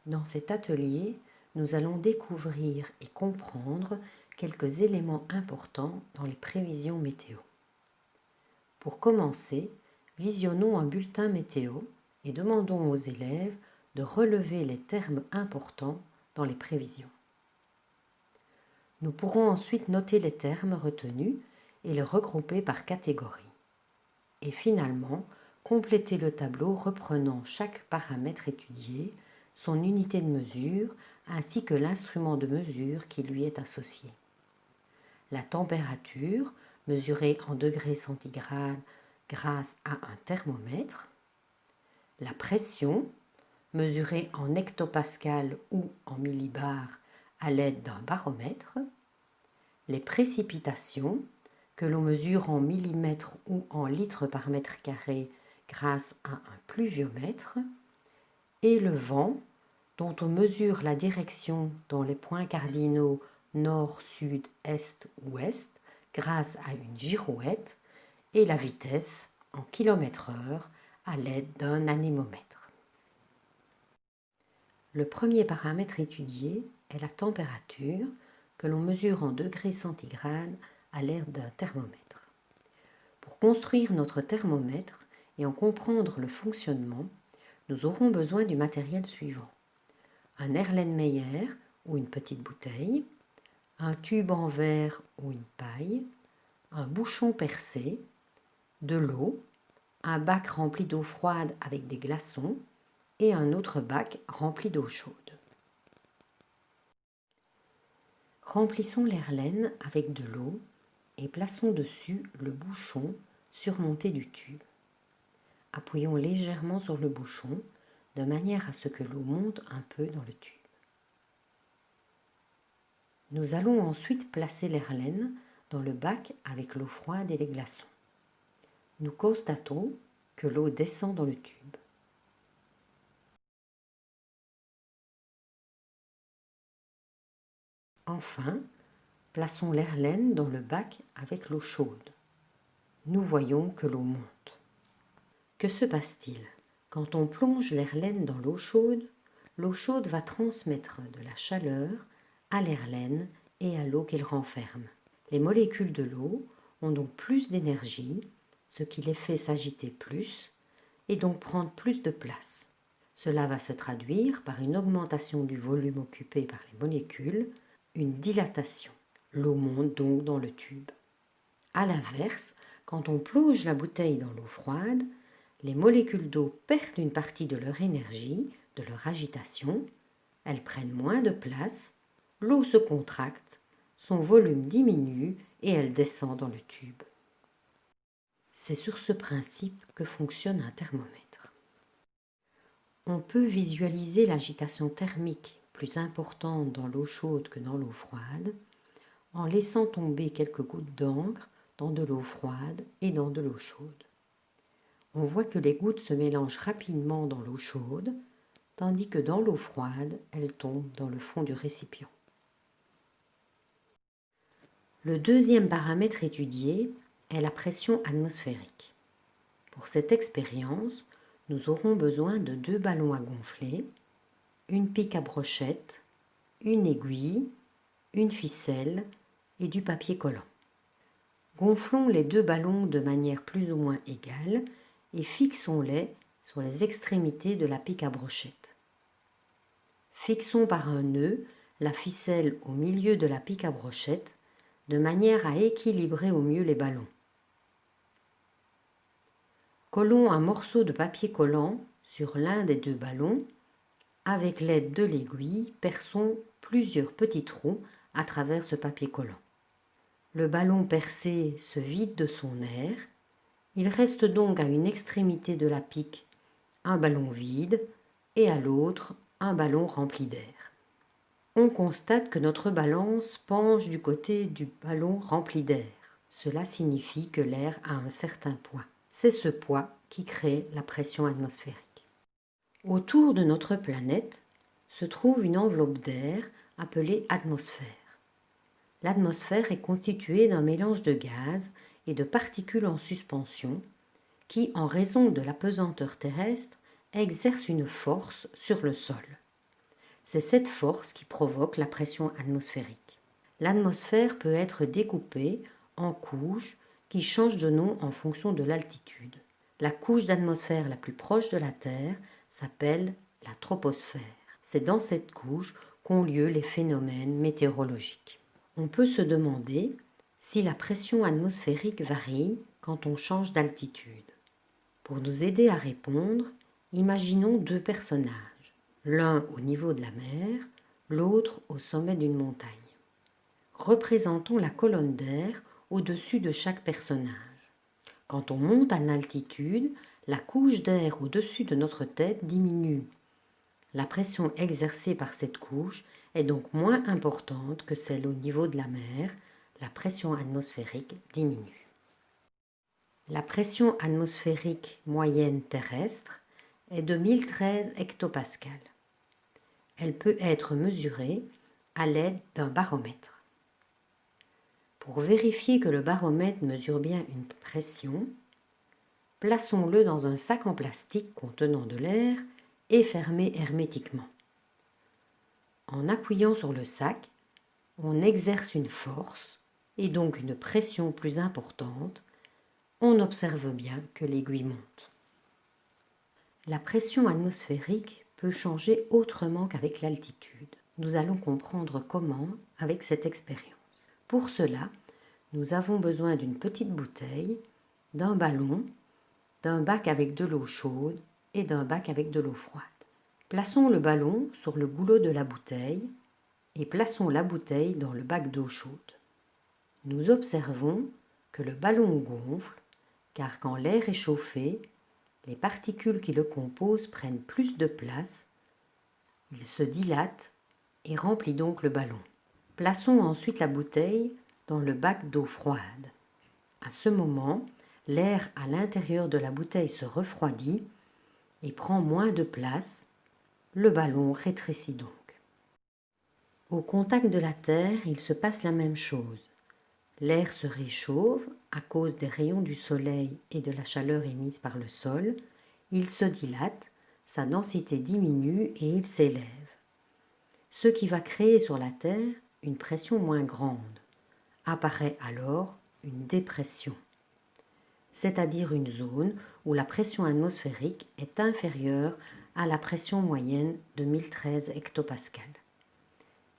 Dans cet atelier, nous allons découvrir et comprendre quelques éléments importants dans les prévisions météo. Pour commencer, visionnons un bulletin météo et demandons aux élèves de relever les termes importants dans les prévisions. Nous pourrons ensuite noter les termes retenus et les regrouper par catégorie. Et finalement, compléter le tableau reprenant chaque paramètre étudié, son unité de mesure ainsi que l'instrument de mesure qui lui est associé. La température, mesurée en degrés centigrades grâce à un thermomètre. La pression, mesurée en hectopascal ou en millibars à l'aide d'un baromètre. Les précipitations, que l'on mesure en millimètres ou en litres par mètre carré grâce à un pluviomètre. Et le vent, dont on mesure la direction dans les points cardinaux nord, sud, est, ouest grâce à une girouette et la vitesse en km/h à l'aide d'un anémomètre. Le premier paramètre étudié est la température que l'on mesure en degrés centigrades à l'aide d'un thermomètre. Pour construire notre thermomètre et en comprendre le fonctionnement, nous aurons besoin du matériel suivant: un Erlenmeyer ou une petite bouteille, un tube en verre ou une paille, un bouchon percé, de l'eau, un bac rempli d'eau froide avec des glaçons et un autre bac rempli d'eau chaude. Remplissons l'Erlen avec de l'eau et plaçons dessus le bouchon surmonté du tube. Appuyons légèrement sur le bouchon de manière à ce que l'eau monte un peu dans le tube. Nous allons ensuite placer l'Erlen dans le bac avec l'eau froide et les glaçons. Nous constatons que l'eau descend dans le tube. Enfin, plaçons l'Erlen dans le bac avec l'eau chaude. Nous voyons que l'eau monte. Que se passe-t-il? Quand on plonge l'Erlen dans l'eau chaude va transmettre de la chaleur à l'Erlen et à l'eau qu'il renferme. Les molécules de l'eau ont donc plus d'énergie, ce qui les fait s'agiter plus et donc prendre plus de place. Cela va se traduire par une augmentation du volume occupé par les molécules, une dilatation. L'eau monte donc dans le tube. A l'inverse, quand on plonge la bouteille dans l'eau froide, les molécules d'eau perdent une partie de leur énergie, de leur agitation, elles prennent moins de place, l'eau se contracte, son volume diminue et elle descend dans le tube. C'est sur ce principe que fonctionne un thermomètre. On peut visualiser l'agitation thermique plus importante dans l'eau chaude que dans l'eau froide en laissant tomber quelques gouttes d'encre dans de l'eau froide et dans de l'eau chaude. On voit que les gouttes se mélangent rapidement dans l'eau chaude, tandis que dans l'eau froide, elles tombent dans le fond du récipient. Le deuxième paramètre étudié est la pression atmosphérique. Pour cette expérience, nous aurons besoin de 2 ballons à gonfler, une pique à brochette, une aiguille, une ficelle et du papier collant. Gonflons les 2 ballons de manière plus ou moins égale et fixons-les sur les extrémités de la pique à brochette. Fixons par un nœud la ficelle au milieu de la pique à brochette de manière à équilibrer au mieux les ballons. Collons un morceau de papier collant sur l'un des 2 ballons. Avec l'aide de l'aiguille, perçons plusieurs petits trous à travers ce papier collant. Le ballon percé se vide de son air. Il reste donc à une extrémité de la pique un ballon vide et à l'autre un ballon rempli d'air. On constate que notre balance penche du côté du ballon rempli d'air. Cela signifie que l'air a un certain poids. C'est ce poids qui crée la pression atmosphérique. Autour de notre planète se trouve une enveloppe d'air appelée atmosphère. L'atmosphère est constituée d'un mélange de gaz et de particules en suspension qui, en raison de la pesanteur terrestre, exercent une force sur le sol. C'est cette force qui provoque la pression atmosphérique. L'atmosphère peut être découpée en couches qui changent de nom en fonction de l'altitude. La couche d'atmosphère la plus proche de la Terre s'appelle la troposphère. C'est dans cette couche qu'ont lieu les phénomènes météorologiques. On peut se demander si la pression atmosphérique varie quand on change d'altitude. Pour nous aider à répondre, imaginons deux personnages, l'un au niveau de la mer, l'autre au sommet d'une montagne. Représentons la colonne d'air au-dessus de chaque personnage. Quand on monte en altitude, la couche d'air au-dessus de notre tête diminue. La pression exercée par cette couche est donc moins importante que celle au niveau de la mer. La pression atmosphérique diminue. La pression atmosphérique moyenne terrestre est de 1013 hectopascales. Elle peut être mesurée à l'aide d'un baromètre. Pour vérifier que le baromètre mesure bien une pression, plaçons-le dans un sac en plastique contenant de l'air et fermé hermétiquement. En appuyant sur le sac, on exerce une force et donc une pression plus importante. On observe bien que l'aiguille monte. La pression atmosphérique peut changer autrement qu'avec l'altitude. Nous allons comprendre comment avec cette expérience. Pour cela, nous avons besoin d'une petite bouteille, d'un ballon, d'un bac avec de l'eau chaude et d'un bac avec de l'eau froide. Plaçons le ballon sur le goulot de la bouteille et plaçons la bouteille dans le bac d'eau chaude. Nous observons que le ballon gonfle car quand l'air est chauffé, les particules qui le composent prennent plus de place, il se dilate et remplit donc le ballon. Plaçons ensuite la bouteille dans le bac d'eau froide. À ce moment, l'air à l'intérieur de la bouteille se refroidit et prend moins de place. Le ballon rétrécit donc. Au contact de la Terre, il se passe la même chose. L'air se réchauffe à cause des rayons du soleil et de la chaleur émise par le sol. Il se dilate, sa densité diminue et il s'élève. Ce qui va créer sur la Terre une pression moins grande. Apparaît alors une dépression, c'est-à-dire une zone où la pression atmosphérique est inférieure à la pression moyenne de 1013 hectopascales.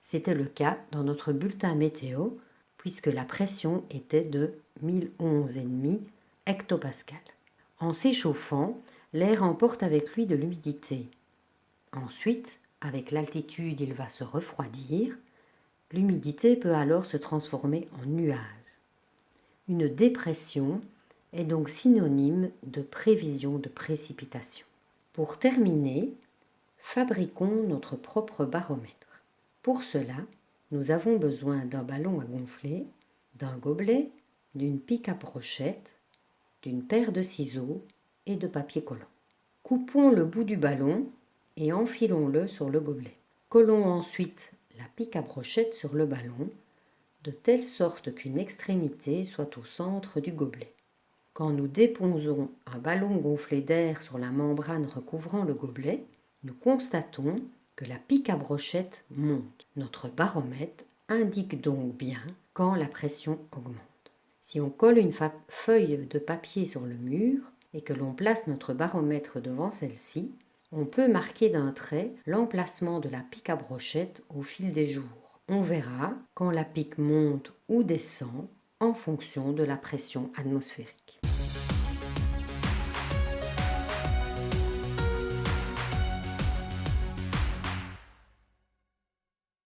C'était le cas dans notre bulletin météo, puisque la pression était de 1011,5 hectopascales. En s'échauffant, l'air emporte avec lui de l'humidité. Ensuite, avec l'altitude, il va se refroidir. L'humidité peut alors se transformer en nuage. Une dépression est donc synonyme de prévision de précipitation. Pour terminer, fabriquons notre propre baromètre. Pour cela, nous avons besoin d'un ballon à gonfler, d'un gobelet, d'une pique à brochette, d'une paire de ciseaux et de papier collant. Coupons le bout du ballon et enfilons-le sur le gobelet. Collons ensuite la pique à brochette sur le ballon, de telle sorte qu'une extrémité soit au centre du gobelet. Quand nous déposons un ballon gonflé d'air sur la membrane recouvrant le gobelet, nous constatons que la pique à brochette monte. Notre baromètre indique donc bien quand la pression augmente. Si on colle une feuille de papier sur le mur et que l'on place notre baromètre devant celle-ci, on peut marquer d'un trait l'emplacement de la pique à brochette au fil des jours. On verra quand la pique monte ou descend en fonction de la pression atmosphérique.